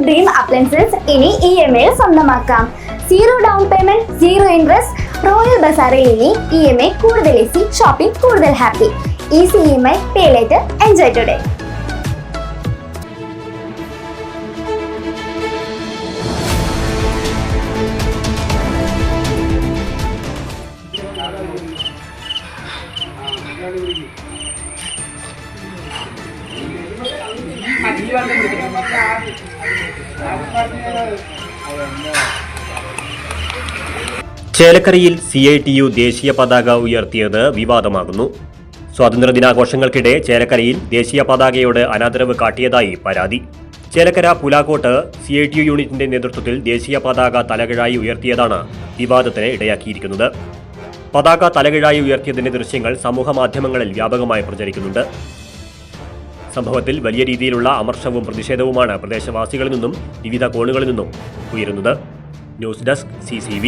Dream appliances ഇനി EMI സ്വന്തമാക്കാം. Zero down payment, zero interest. Royal ബസാറിൽ ഇനി EMI കൂടുതൽ ഈസി, ഷോപ്പിംഗ് കൂടുതൽ happy. Easy EMI, pay later, enjoy today. ചേലക്കരയിൽ CITU ദേശീയ പതാക ഉയർത്തിയത് വിവാദമാകുന്നു. സ്വാതന്ത്ര്യദിനാഘോഷങ്ങൾക്കിടെ ചേലക്കരയിൽ ദേശീയ പതാകയോട് അനാദരവ് കാട്ടിയതായി പരാതി. ചേലക്കര പുലാക്കോട്ട് CITU യൂണിറ്റിന്റെ നേതൃത്വത്തിൽ ദേശീയ പതാക തലകീഴായി ഉയർത്തിയതാണ് വിവാദത്തിന് ഇടയാക്കിയിരിക്കുന്നത്. പതാക തലകീഴായി ഉയർത്തിയതിന്റെ ദൃശ്യങ്ങൾ സമൂഹ മാധ്യമങ്ങളിൽ വ്യാപകമായി പ്രചരിക്കുന്നുണ്ട്. സംഭവത്തിൽ വലിയ രീതിയിലുള്ള അമർഷവും പ്രതിഷേധവുമാണ് പ്രദേശവാസികളിൽ നിന്നും വിവിധ കോണുകളിൽ നിന്നും ഉയരുന്നത്. News desk CCV.